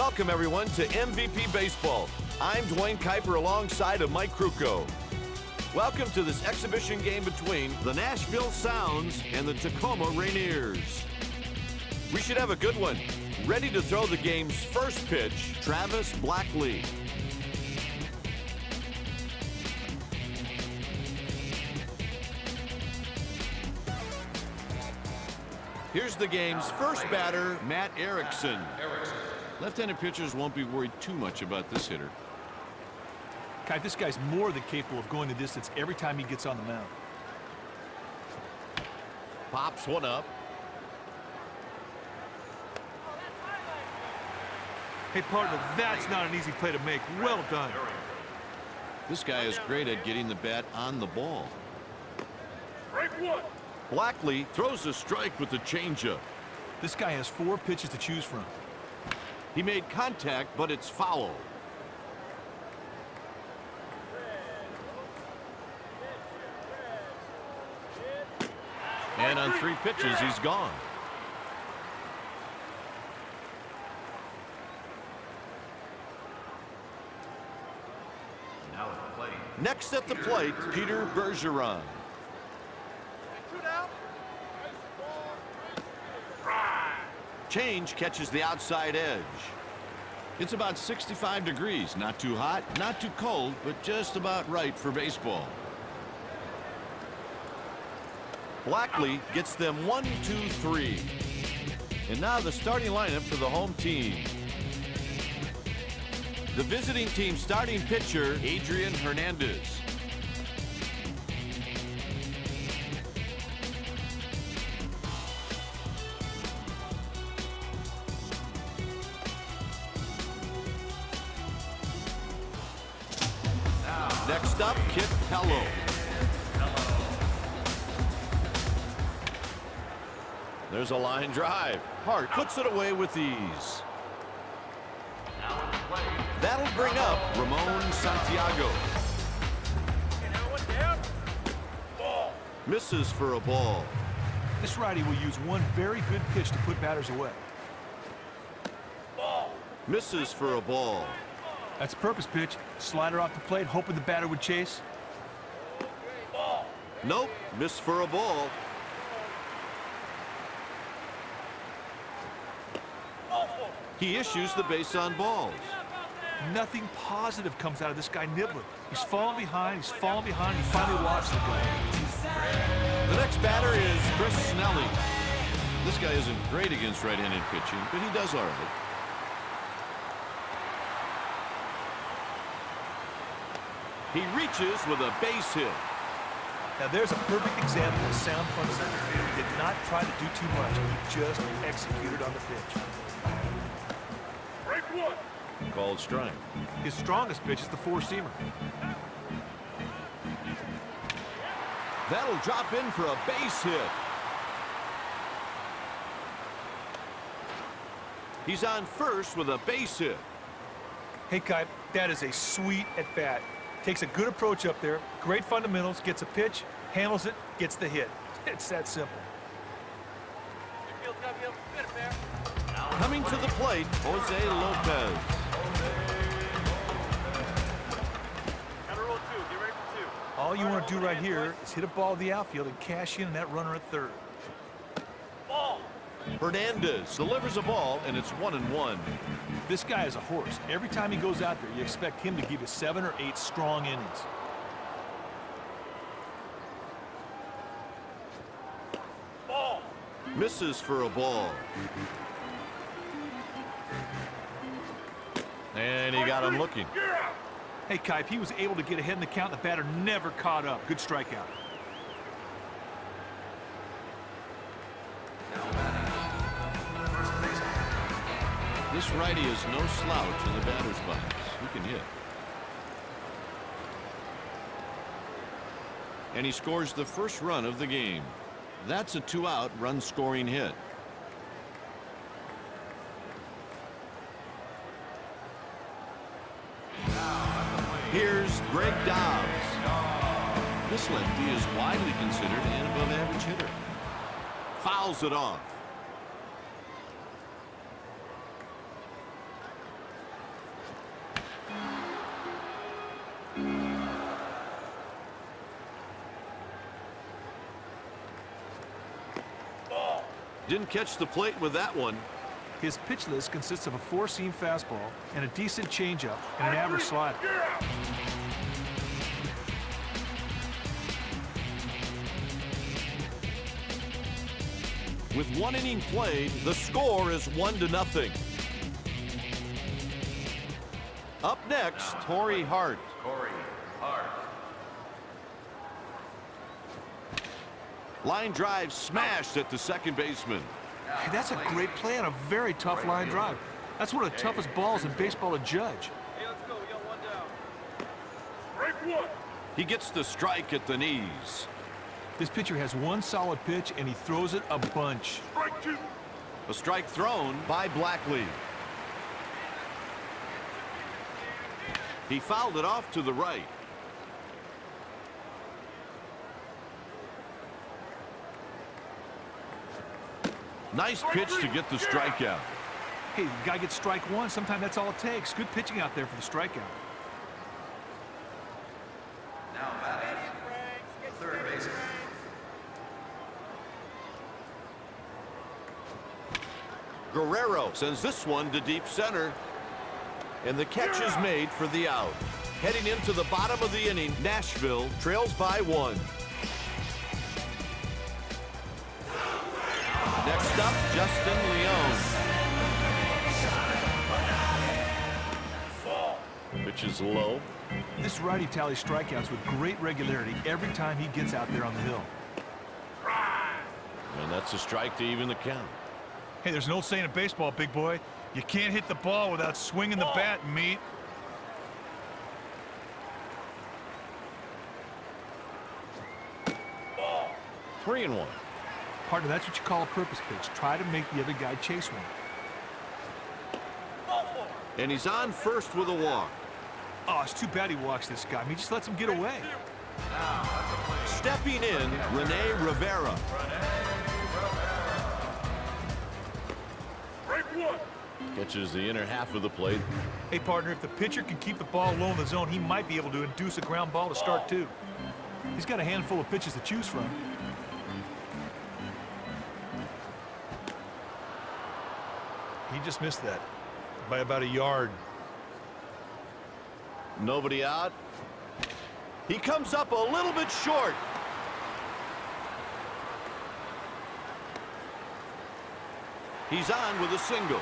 Welcome, everyone, to MVP Baseball. I'm Dwayne Kuiper alongside of Mike Krukow. Welcome to this exhibition game between the Nashville Sounds and the Tacoma Rainiers. We should have a good one. Ready to throw the game's first pitch, Travis Blackley. Here's the game's first batter, Matt Erickson. Left-handed pitchers won't be worried too much about this hitter. Kai, this guy's more than capable of going the distance every time he gets on the mound. Pops one up. Hey, partner, that's not an easy play to make. Well done. This guy is great at getting the bat on the ball. Strike one. Blackley throws a strike with the changeup. This guy has 4 pitches to choose from. He made contact, but it's foul. And on 3 pitches, he's gone. Now at the plate. Next at the plate, Peter Bergeron. Change catches the outside edge. It's about 65 degrees. Not too hot, not too cold, but just about right for baseball. Blackley gets them 1, 2, 3. And now the starting lineup for the home team. The visiting team starting pitcher, Adrian Hernandez. Next up, Kit Pello. There's a line drive. Hart puts it away with ease. That'll bring up Ramon Santiago. Misses for a ball. This righty will use one very good pitch to put batters away. Misses for a ball. That's a purpose pitch. Slider off the plate, hoping the batter would chase. Nope, missed for a ball. He issues the base on balls. Nothing positive comes out of this guy nibbling. He's falling behind, he finally walks the guy. The next batter is Chris Snelly. This guy isn't great against right-handed pitching, but he does all right. He reaches with a base hit. Now there's a perfect example of sound fundamentals. He did not try to do too much. He just executed on the pitch. Strike one. Called strike. His strongest pitch is the 4-seamer. That'll drop in for a base hit. He's on first with a base hit. Hey, Kai, that is a sweet at-bat. Takes a good approach up there, great fundamentals, gets a pitch, handles it, gets the hit. It's that simple. Coming to the plate, Jose Lopez. All you want to do right here is hit a ball to the outfield and cash in on that runner at third. Hernandez delivers a ball, and it's 1-1. This guy is a horse. Every time he goes out there, you expect him to give you 7 or 8 strong innings. Misses for a ball. And he got him looking. Hey, Kipe, he was able to get ahead in the count. The batter never caught up. Good strikeout. This righty is no slouch in the batter's box. He can hit. And he scores the first run of the game. That's a 2-out run-scoring hit. Here's Greg Dobbs. This lefty is widely considered an above-average hitter. Fouls it off. Didn't catch the plate with that one. His pitch list consists of a four-seam fastball and a decent changeup and an average slider. With 1 inning played, the score is 1-0. Up next, Torrey Hart. Line drive smashed at the second baseman. Hey, that's a great play on a very tough line drive. That's one of the toughest balls in baseball to judge. Hey, let's go. We got one down. Strike one. He gets the strike at the knees. This pitcher has one solid pitch, and he throws it a bunch. Strike two. A strike thrown by Blackley. He fouled it off to the right. Nice pitch to get the strikeout. Hey, the guy gets strike one. Sometimes that's all it takes. Good pitching out there for the strikeout. Now batting. Third baseman. Guerrero sends this one to deep center. And the catch is made for the out. Heading into the bottom of the inning, Nashville trails by 1. Next up, Justin Leone. Pitch is low. This righty tallies strikeouts with great regularity every time he gets out there on the hill. And that's a strike to even the count. Hey, there's an old saying in baseball, big boy. You can't hit the ball without swinging the bat, meat. Ball. 3-1. Partner, that's what you call a purpose pitch. Try to make the other guy chase one. Ball four. And he's on first with a walk. Oh, it's too bad he walks this guy. I mean, he just lets him get away. Stepping in, Rene Rivera. Strike one. Catches the inner half of the plate. Hey, partner, if the pitcher can keep the ball low in the zone, he might be able to induce a ground ball to start, too. He's got a handful of pitches to choose from. He just missed that by about a yard. Nobody out. He comes up a little bit short. He's on with a single.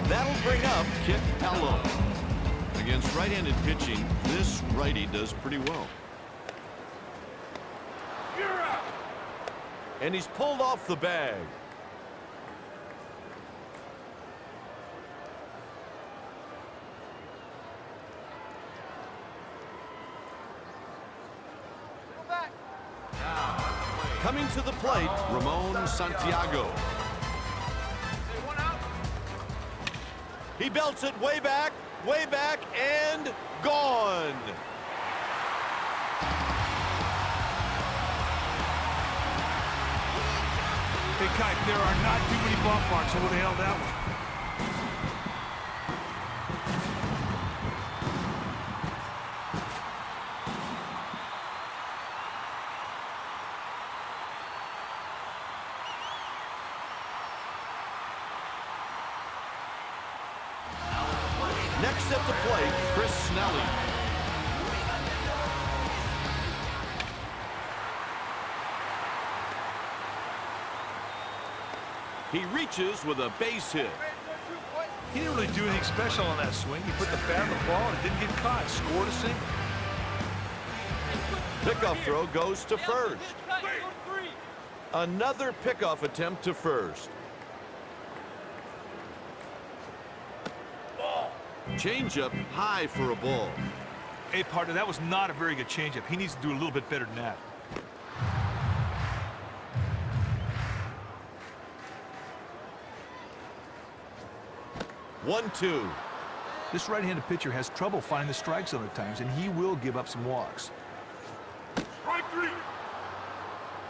That'll bring up Kit Pello. Against right-handed pitching, this righty does pretty well. You're out. And he's pulled off the bag. Go back. Coming to the plate, Ramon Santiago. Hey, one out. He belts it way back, and gone. Hey, Kite, there are not too many ballparks over the hell that one. Next at the plate, Chris Snelling. He reaches with a base hit. He didn't really do anything special on that swing. He put the bat on the ball and it didn't get caught. Scored a single. Pickoff throw goes to first. Another pickoff attempt to first. Changeup high for a ball. Hey, partner, that was not a very good changeup. He needs to do a little bit better than that. One, two. This right-handed pitcher has trouble finding the strike zone at times, and he will give up some walks. Strike three.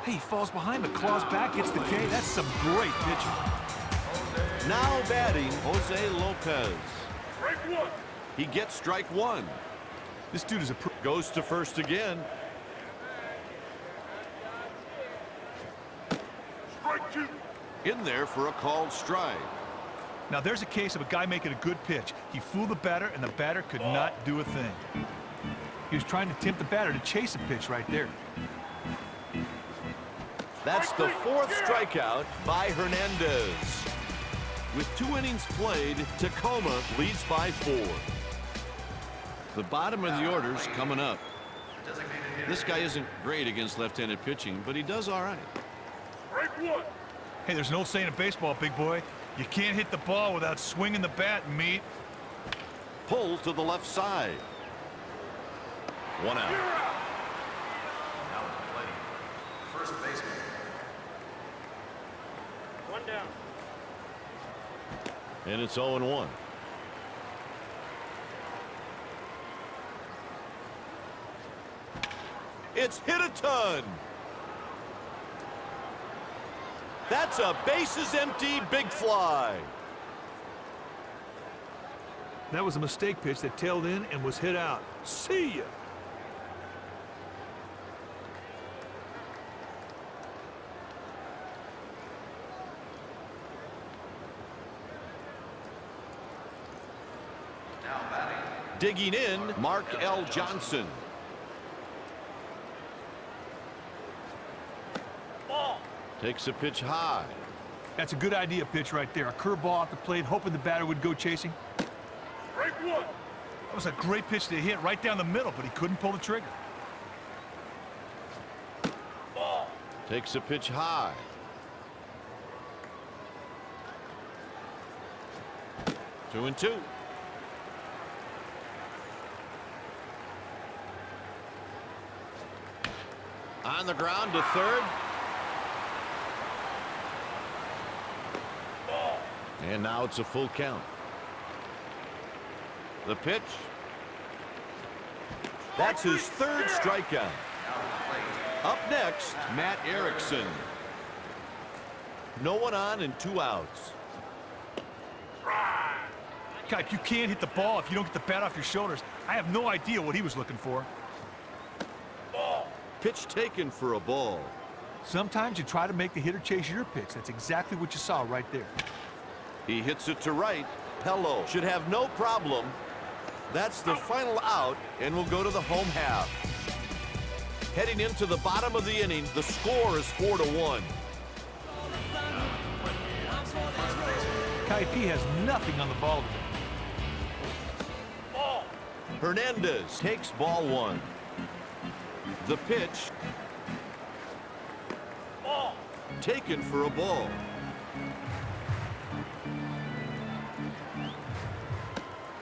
Hey, he falls behind, but claws back, gets the K. That's some great pitching. Now batting, Jose Lopez. Strike one. He gets strike one. This dude is a Goes to first again. Strike two. In there for a called strike. Now there's a case of a guy making a good pitch. He fooled the batter, and the batter could not do a thing. He was trying to tempt the batter to chase a pitch right there. That's the fourth strikeout by Hernandez. With 2 innings played, Tacoma leads by 4. The bottom of the order's coming up. This guy isn't great against left-handed pitching, but he does all right. Strike one. Hey, there's an old saying in baseball, big boy. You can't hit the ball without swinging the bat, meat. Pull to the left side. 1 out. You're out. Now at the plate, first baseman. One down. And it's 0-1. It's hit a ton. That's a bases empty big fly. That was a mistake pitch that tailed in and was hit out. See ya. Now batting. Digging in, Mark L. Johnson. Ball. Takes a pitch high. That's a good idea pitch right there. A curveball off the plate, hoping the batter would go chasing. Strike one. That was a great pitch to hit right down the middle, but he couldn't pull the trigger. Ball. Takes a pitch high. Two and two. On the ground to third. Ball. And now it's a full count. The pitch. That's his third strikeout. Up next, Matt Erickson. No one on and 2 outs. God, you can't hit the ball if you don't get the bat off your shoulders. I have no idea what he was looking for. Ball. Pitch taken for a ball. Sometimes you try to make the hitter chase your pitch. That's exactly what you saw right there. He hits it to right. Pello should have no problem. That's the final out, and we'll go to the home half. Heading into the bottom of the inning, the score is 4-1. Kaipi has nothing on the ball today. Ball. Hernandez takes ball 1. The pitch Ball. taken for a ball.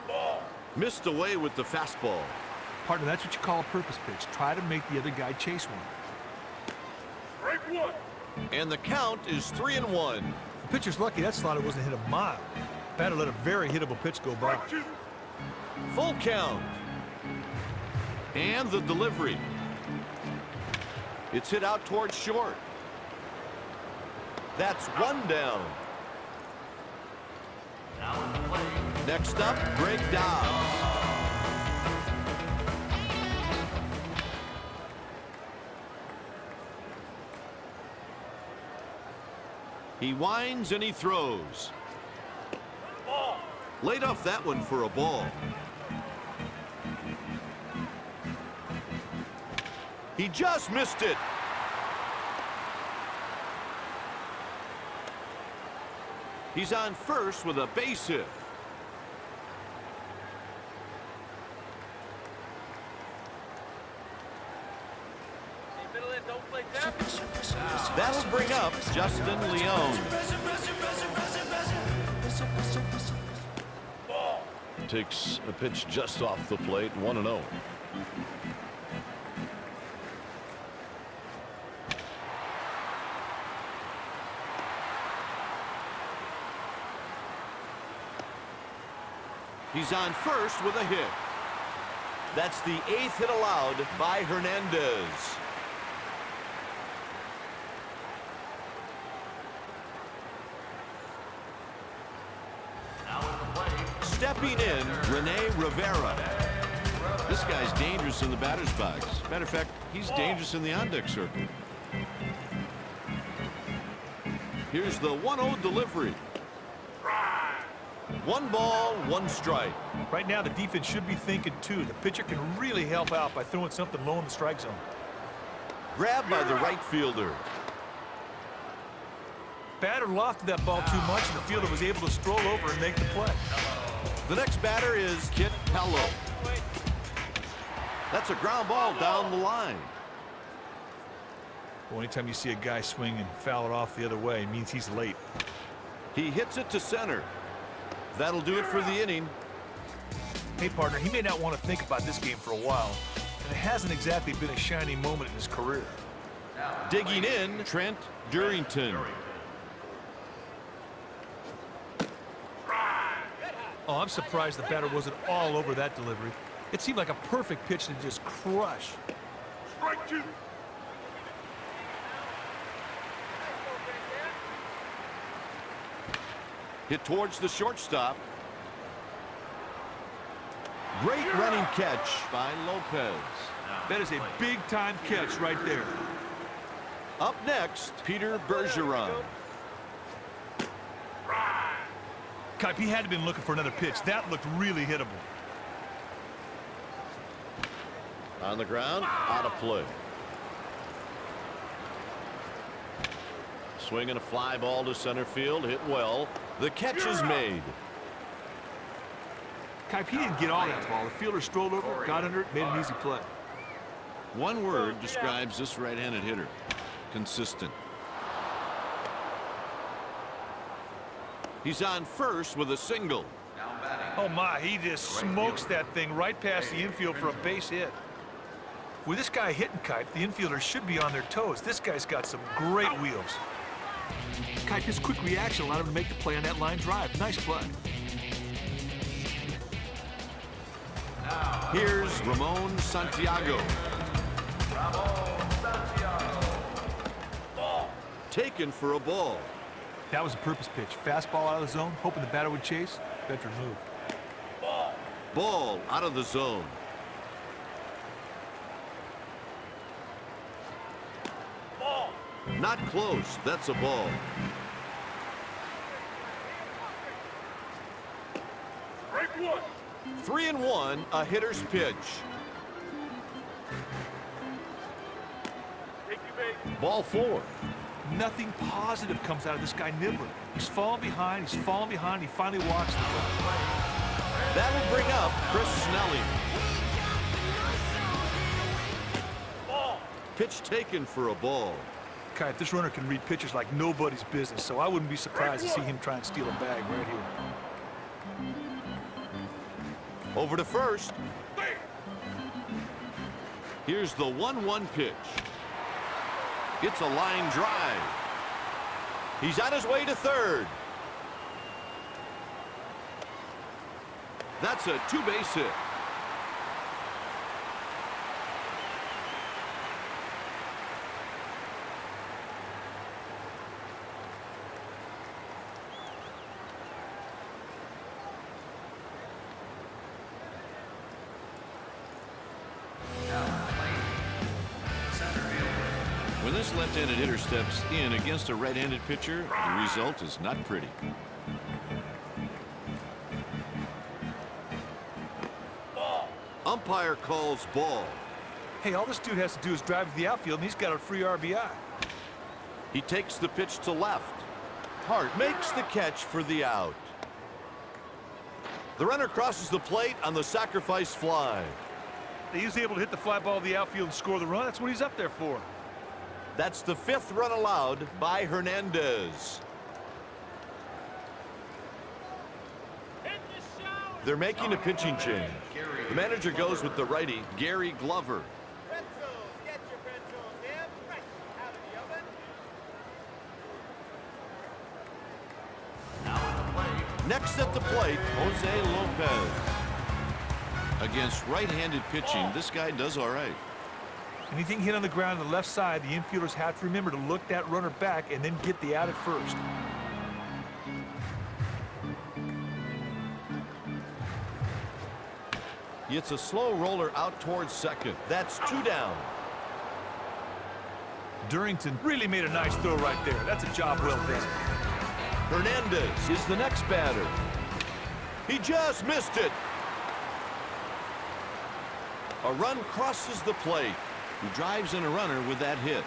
Ball. Missed away with the fastball. Partner, that's what you call a purpose pitch. Try to make the other guy chase one. Strike one. And the count is 3-1. The pitcher's lucky that slider wasn't hit a mile. Batter let a very hittable pitch go by. Strike two. Full count. And the delivery. It's hit out towards short. That's 1 down. Next up, Greg Dobbs. He winds and he throws. Ball. Laid off that one for a ball. He just missed it. He's on first with a base hit. Middle in, don't play tap. That'll bring up Justin Leone. Ball. Takes a pitch just off the plate, 1-0. He's on first with a hit. That's the 8th hit allowed by Hernandez. Stepping in, Rene Rivera. This guy's dangerous in the batter's box. Matter of fact, he's dangerous in the on-deck circle. Here's the 1-0 delivery. 1 ball, 1 strike. Right now, the defense should be thinking, too. The pitcher can really help out by throwing something low in the strike zone. Grabbed by the right fielder. Batter lofted that ball too much, and the fielder was able to stroll over and make the play. The next batter is Kit Pello. That's a ground ball down the line. Well, anytime you see a guy swing and foul it off the other way, it means he's late. He hits it to center. That'll do it for the inning. Hey, partner, he may not want to think about this game for a while, and it hasn't exactly been a shining moment in his career. Digging in, Trent Durrington. Oh, I'm surprised the batter wasn't all over that delivery. It seemed like a perfect pitch to just crush. Strike 2. Hit towards the shortstop. Great running catch by Lopez. That is a big-time catch right there. Up next, Peter Bergeron. Kipe, he had to have been looking for another pitch. That looked really hittable. On the ground, out of play. Swinging a fly ball to center field, hit well. The catch is made. Kipe, he didn't get all that ball. The fielder strolled over, got under it, made an easy play. One word describes this right-handed hitter. Consistent. He's on first with a single. Oh my, he just smokes that thing right past the infield for a base hit. With this guy hitting Kipe, the infielders should be on their toes. This guy's got some great wheels. Kipe, his quick reaction allowed him to make the play on that line drive. Nice play. Here's Ramon Santiago. Taken for a ball. That was a purpose pitch. Fastball out of the zone, hoping the batter would chase. Veteran move. Ball out of the zone. Not close. That's a ball. Strike 1. 3-1, a hitter's pitch. Take you, baby. Ball 4. Nothing positive comes out of this guy nibbling. He's falling behind, he finally walks the play. That'll bring up Chris Snelling. Ball. Pitch taken for a ball. Kipe, this runner can read pitchers like nobody's business, so I wouldn't be surprised to see him try and steal a bag right here. Over to first. Bang. Here's the 1-1 pitch. It's a line drive. He's on his way to third. That's a 2-base hit. When this left-handed hitter steps in against a right-handed pitcher, the result is not pretty. Umpire calls ball. Hey, all this dude has to do is drive to the outfield, and he's got a free RBI. He takes the pitch to left. Hart makes the catch for the out. The runner crosses the plate on the sacrifice fly. He's able to hit the fly ball to the outfield and score the run. That's what he's up there for. That's the 5th run allowed by Hernandez. They're making a pitching change. The manager goes with the righty, Gary Glover. Get your pretzels, yeah, fresh out of the oven. Next at the plate, Jose Lopez. Against right-handed pitching, this guy does all right. Anything hit on the ground on the left side, the infielders have to remember to look that runner back and then get the out at first. It's a slow roller out towards second. That's 2 down. Durrington really made a nice throw right there. That's a job well done. Hernandez is the next batter. He just missed it. A run crosses the plate. He drives in a runner with that hit.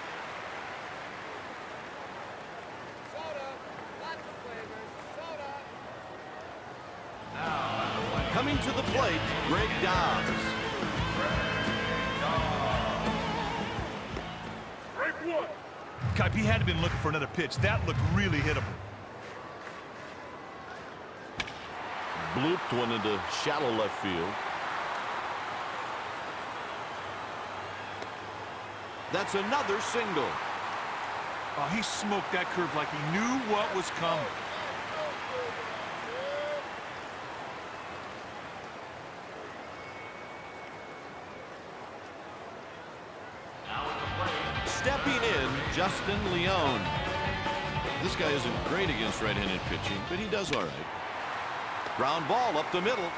Soda. Lots of flavors. Soda. Coming to the plate, Greg Dobbs. Strike one. Kipe, he had to have been looking for another pitch. That looked really hittable. Blooped one into shallow left field. That's another single. Oh, he smoked that curve like he knew what was coming. Stepping in, Justin Leone. This guy isn't great against right-handed pitching, but he does all right. Ground ball up the middle.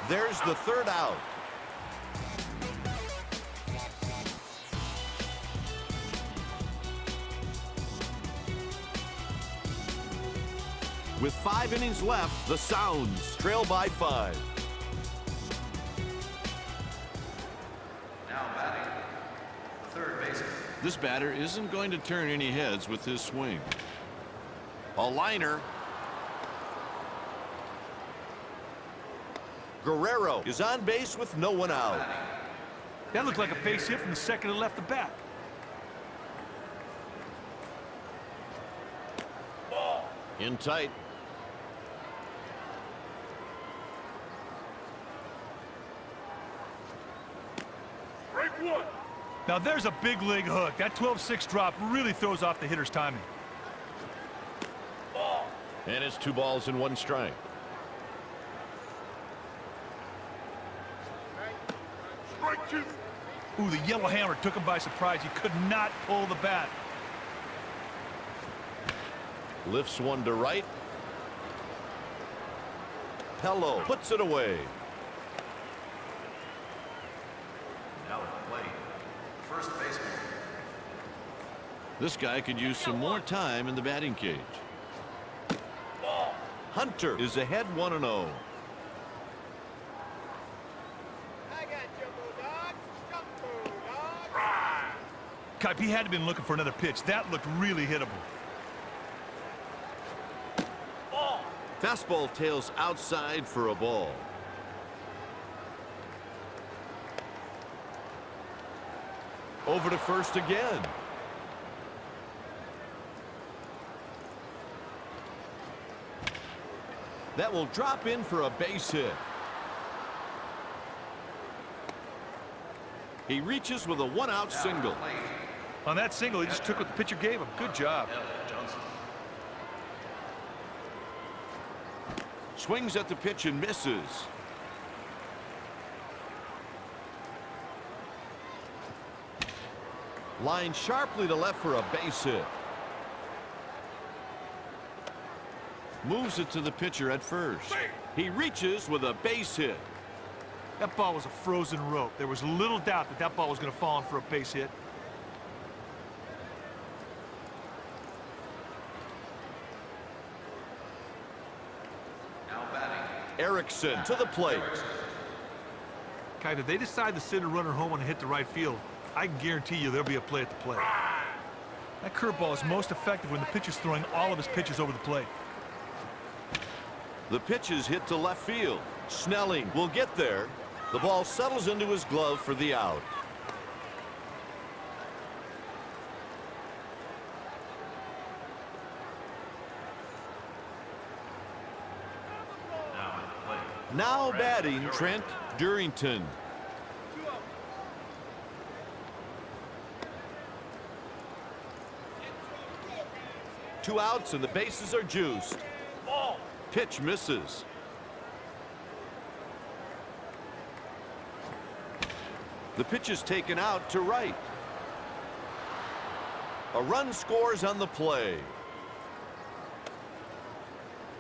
There's the third out. With 5 innings left, the Sounds trail by 5. Now batting, the third baseman. This batter isn't going to turn any heads with his swing. A liner. Guerrero is on base with no one out. That looked like a base hit from the second and left the bat. In tight. Strike one. Now there's a big league hook. That 12-6 drop really throws off the hitter's timing. And it's 2 balls and 1 strike. Strike two. Ooh, the yellow hammer took him by surprise. He could not pull the bat. Lifts one to right. Pello puts it away. Now at the plate, first baseman. This guy could use some more time in the batting cage. Hunter is ahead 1-0. I got Jumbo Dogs. Jumbo Dogs. Kipe, he had to have been looking for another pitch. That looked really hittable. Fastball tails outside for a ball. Over to first again. That will drop in for a base hit. He reaches with a 1-out single. On that single, he just took what the pitcher gave him. Good job. Swings at the pitch and misses. Line sharply to left for a base hit. Moves it to the pitcher at first. He reaches with a base hit. That ball was a frozen rope. There was little doubt that that ball was going to fall in for a base hit. Now batting, Erickson to the plate. Kipe, if they decide to send a runner home and hit the right field, I can guarantee you there'll be a play at the plate. That curveball is most effective when the pitcher's throwing all of his pitches over the plate. The pitch is hit to left field. Snelling will get there. The ball settles into his glove for the out. now at the plate. Now batting, Trent Durrington. 2 outs and the bases are juiced. Pitch misses. The pitch is taken out to right. A run scores on the play.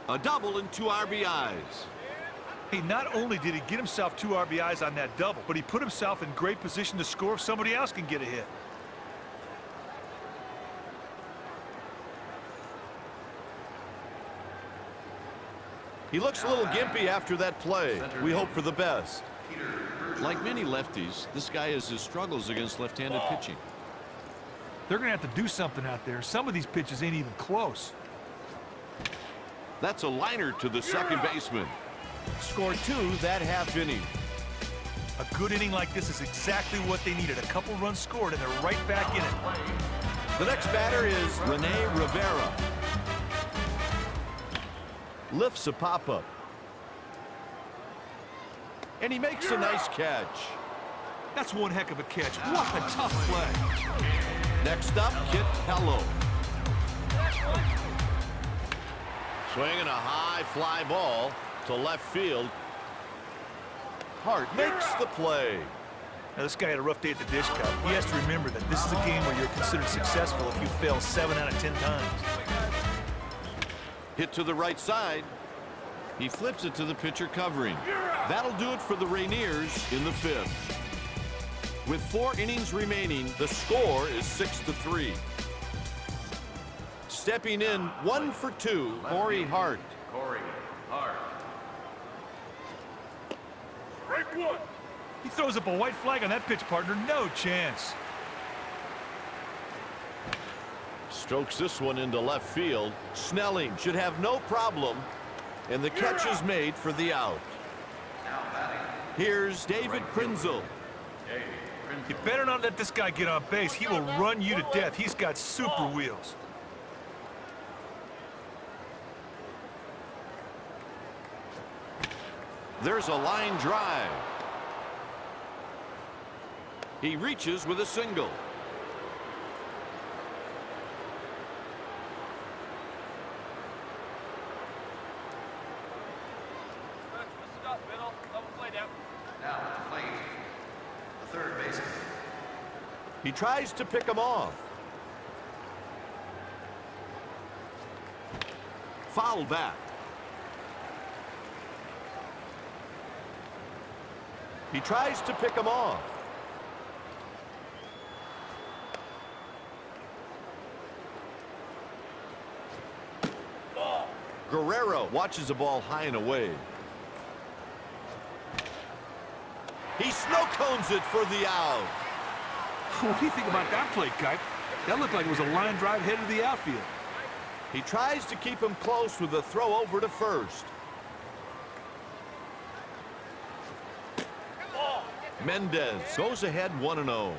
A double and 2 RBIs. Hey, not only did he get himself 2 RBIs on that double, but he put himself in great position to score if somebody else can get a hit. He looks a little gimpy after that play. We hope for the best. Like many lefties, this guy has his struggles against left-handed pitching. They're going to have to do something out there. Some of these pitches ain't even close. That's a liner to the second baseman. Score 2 that half inning. A good inning like this is exactly what they needed. A couple runs scored, and they're right back in it. The next batter is Rene Rivera. Lifts a pop-up. And he makes a nice catch. That's one heck of a catch. What a tough play. Next up, Kit Hello. Swinging a high fly ball to left field. Hart makes the play. Now, this guy had a rough day at the dish cup. He has to remember that this is a game where you're considered successful if you fail 7 out of 10 times. Hit to the right side. He flips it to the pitcher covering. That'll do it for the Rainiers in the 5th. With 4 innings remaining, the score is 6-3. Stepping in 1 for 2, Corey Hart. Corey Hart. Strike 1. He throws up a white flag on that pitch, partner. No chance. Strokes this one into left field. Snelling should have no problem. And the catch is made for the out. Here's David Prinzel. You better not let this guy get on base. He will run you to death. He's got super wheels. There's a line drive. He reaches with a single. Now at the plate, the third baseman. He tries to pick him off. Foul back. He tries to pick him off. Guerrero watches the ball high and away. He snow cones it for the out. What do you think about that play, Kite? That looked like it was a line drive headed to the outfield. He tries to keep him close with a throw over to first. Mendez goes ahead 1-0.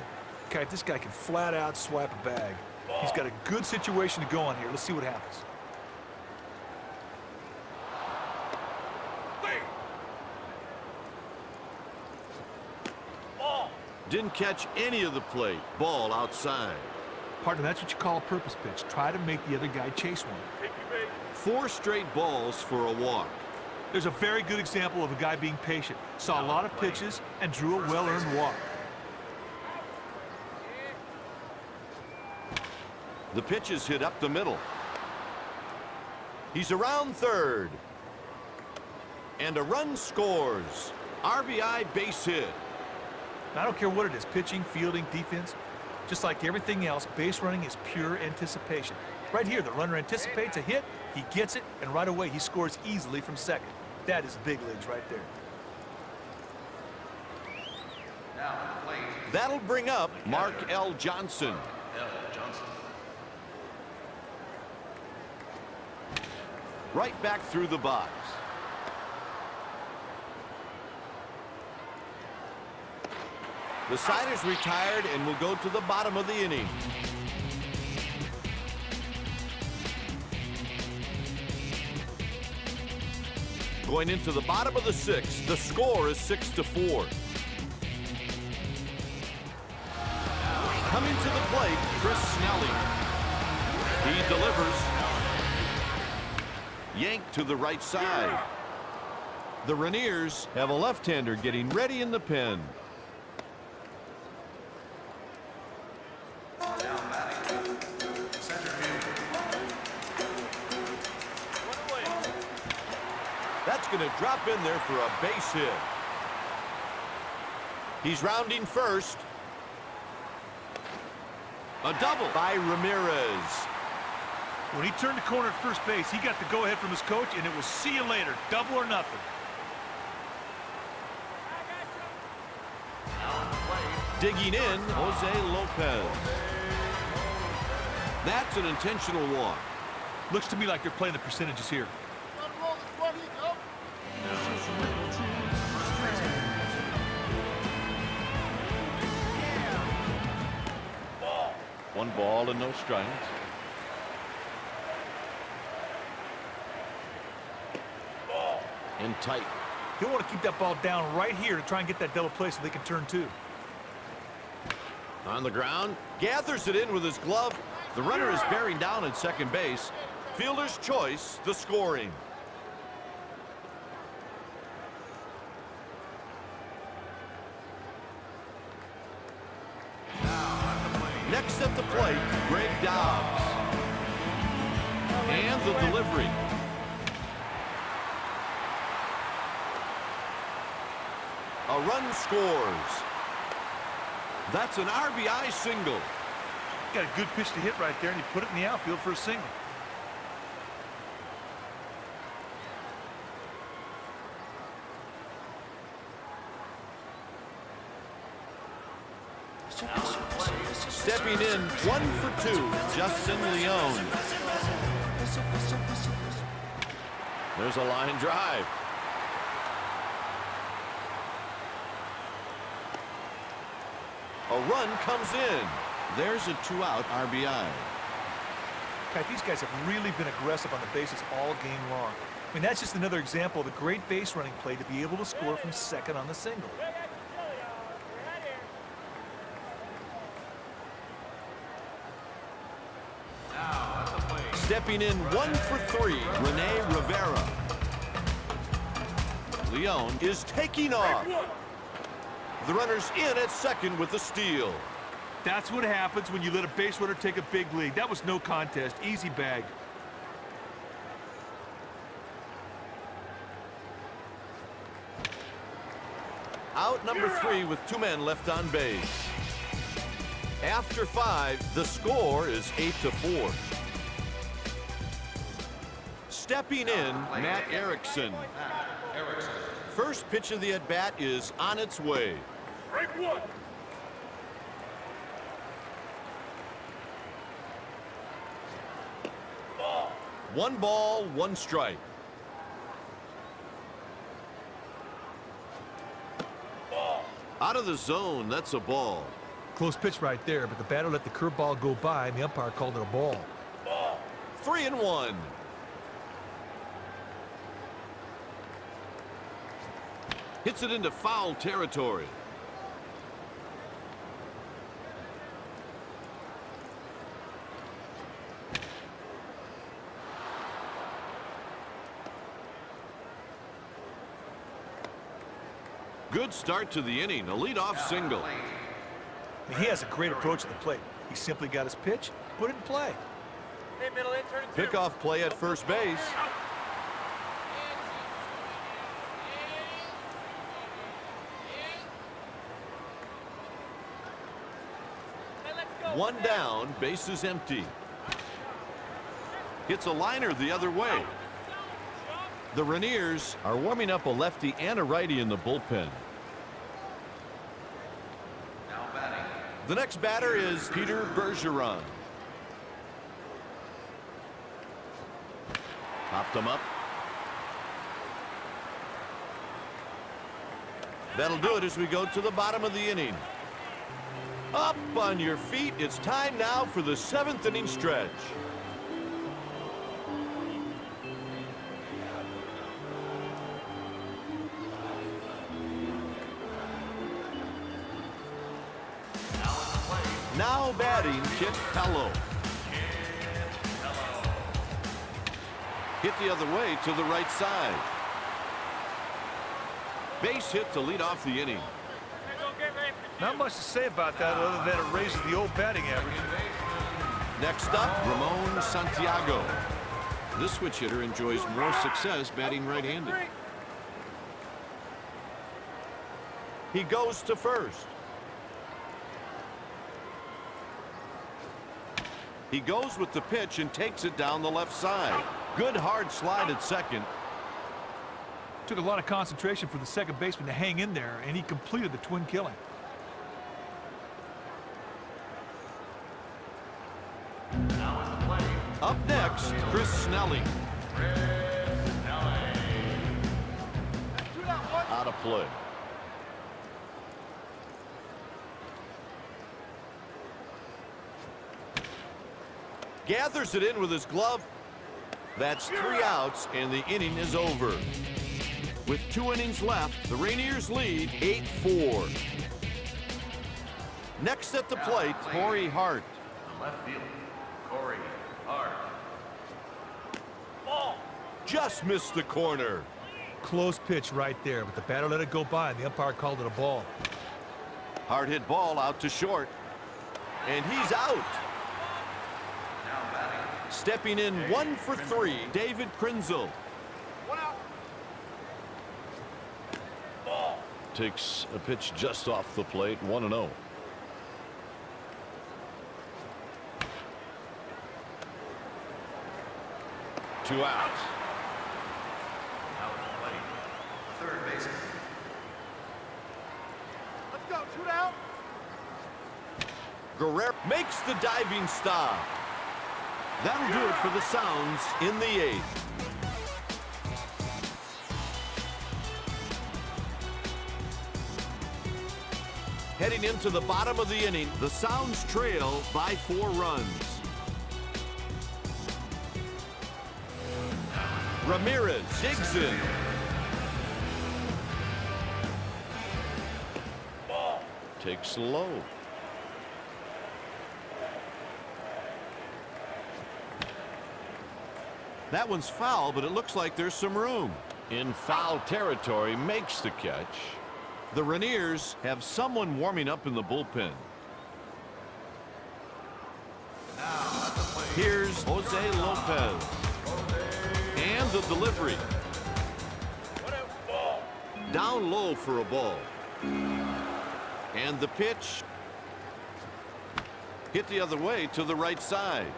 Kite, this guy can flat out swipe a bag. He's got a good situation to go on here. Let's see what happens. Didn't catch any of the plate. Ball outside. Partner, that's what you call a purpose pitch. Try to make the other guy chase one. 4 straight balls for a walk. There's a very good example of a guy being patient. Saw a lot of pitches and drew a well-earned walk. The pitch is hit up the middle. He's around third. And a run scores. RBI base hit. I don't care what it is, pitching, fielding, defense. Just like everything else, base running is pure anticipation. Right here, the runner anticipates a hit, he gets it, and right away he scores easily from second. That is big leagues right there. Now at the plate, That'll bring up Mark L. Johnson. L. Johnson. Right back through the box. The sider's retired and will go to the bottom of the inning. Going into the bottom of the 6th, the score is 6-4. Coming to the plate, Chris Snelling. He delivers. Yanked to the right side. The Rainiers have a left-hander getting ready in the pen. That's going to drop in there for a base hit. He's rounding first. A double by Ramirez. When he turned the corner at first base, he got the go-ahead from his coach, and it was see you later, double or nothing. Digging in, Jose Lopez. That's an intentional walk. Looks to me like they're playing the percentages here. One ball and no strikes. In tight. He'll want to keep that ball down right here to try and get that double play so they can turn two. On the ground, gathers it in with his glove. The runner is bearing down at second base. Fielder's choice, the scoring. Next at the plate, Greg Dobbs. And the delivery. A run scores. That's an RBI single. Got a good pitch to hit right there, and he put it in the outfield for a single. Stepping in, 1 for 2, Justin Leone. There's a line drive. A run comes in. There's a 2-out RBI. God, these guys have really been aggressive on the bases all game long. I mean, that's just another example of a great base running play to be able to score from second on the single. Stepping in, 1 for 3, Rene Rivera. Leone is taking off. The runner's in at second with the steal. That's what happens when you let a base runner take a big lead. That was no contest. Easy bag. Out number 3 with 2 men left on base. After 5, the score is 8-4. Stepping in, Matt Erickson. First pitch of the at-bat is on its way. Strike one. One ball, one strike. Out of the zone, that's a ball. Close pitch right there, but the batter let the curveball go by, and the umpire called it a ball. 3-1. Hits it into foul territory. Good start to the inning, a leadoff single. He has a great approach to the plate. He simply got his pitch, put it in play. Hey, middle in, turn it Pickoff play at first base. One down, base is empty. Hits a liner the other way. The Rainiers are warming up a lefty and a righty in the bullpen. The next batter is Peter Bergeron. Popped him up. That'll do it as we go to the bottom of the inning. Up on your feet. It's time now for the 7th inning stretch. Now batting, Kit Pello. Hit the other way to the right side. Base hit to lead off the inning. Not much to say about that other than it raises the old batting average. Next up, Ramon Santiago. This switch hitter enjoys more success batting right-handed. He goes to first. He goes with the pitch and takes it down the left side. Good hard slide at second. Took a lot of concentration for the second baseman to hang in there, and he completed the twin killing. Up next, Chris Snelling. Out of play. Gathers it in with his glove. That's 3 outs, and the inning is over. With 2 innings left, the Rainiers lead 8-4. Next at the plate, Corey Hart. The left fielder, Corey Hart. Ball. Just missed the corner. Close pitch right there, but the batter let it go by, and the umpire called it a ball. Hard hit ball out to short. And he's out. Stepping in 1 for 3, David Krinzel. 1 out. Ball. Takes a pitch just off the plate, 1-0. Two outs. Out of play. Third baseman. Let's go. 2 down. Guerrero makes the diving stop. That'll do it for the Sounds in the 8th. Heading into the bottom of the inning, the Sounds trail by 4 runs. Ramirez digs in. Ball. Takes low. That one's foul, but it looks like there's some room. In foul territory, makes the catch. The Rainiers have someone warming up in the bullpen. Here's Jose Lopez. And the delivery. Down low for a ball. And the pitch hit the other way to the right side.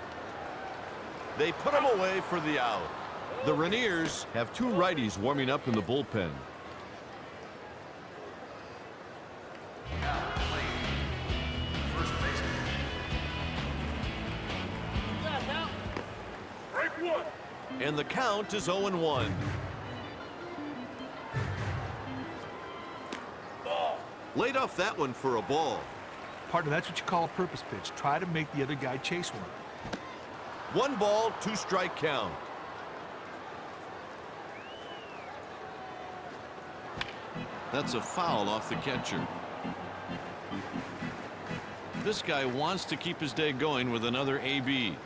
They put him away for the out. The Rainiers have 2 righties warming up in the bullpen. First baseman. Strike 1. And the count is 0-1. Laid off that one for a ball. Partner, that's what you call a purpose pitch. Try to make the other guy chase one. 1 ball, 2 strike count. That's a foul off the catcher. This guy wants to keep his day going with another AB.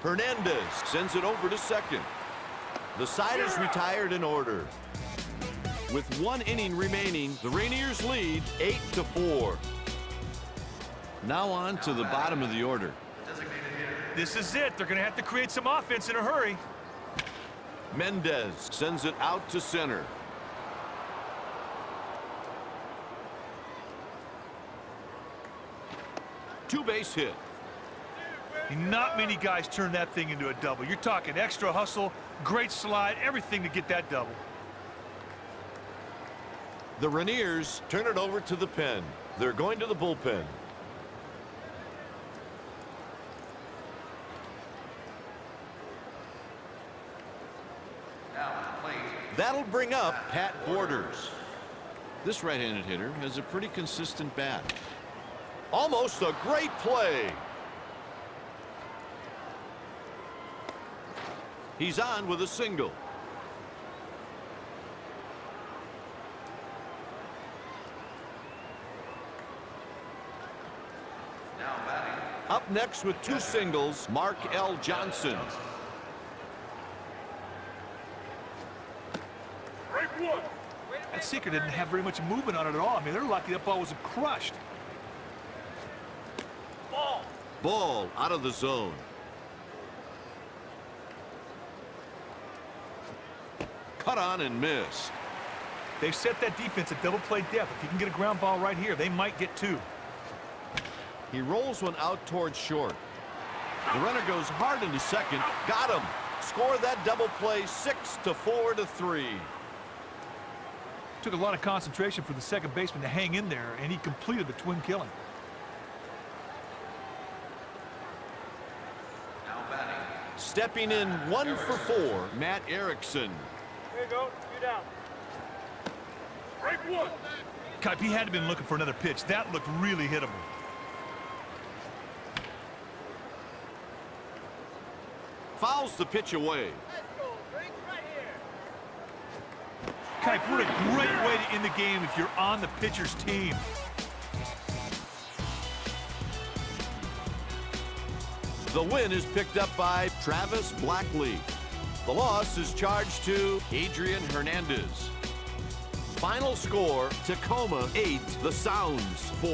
Hernandez sends it over to second. The side is retired in order. With 1 inning remaining, the Rainiers lead 8-4. Now on to the bottom of the order. This is it. They're going to have to create some offense in a hurry. Mendez sends it out to center. Two-base hit. Not many guys turn that thing into a double. You're talking extra hustle, great slide, everything to get that double. The Rainiers turn it over to the pen. They're going to the bullpen. That'll bring up Pat Borders. This right-handed hitter has a pretty consistent bat. Almost a great play. He's on with a single. Up next with 2 singles, Mark L. Johnson. Strike 1. That sinker didn't have very much movement on it at all. I mean, they're lucky that ball wasn't crushed. Ball out of the zone. cut on and missed. They've set that defense at double play depth. If you can get a ground ball right here, they might get two. He rolls one out towards short. The runner goes hard into second. Got him. Score that double play 6-4-3. Took a lot of concentration for the second baseman to hang in there, and he completed the twin killing. Stepping in 1 for 4, Matt Erickson. Here you go. You down. Strike one. Kipe, he had to have been looking for another pitch. That looked really hittable. Fouls the pitch away. Let's go. Drink right here. Kipe, what a great way to end the game if you're on the pitcher's team. The win is picked up by Travis Blackley. The loss is charged to Adrian Hernandez. Final score, Tacoma 8, the Sounds 4.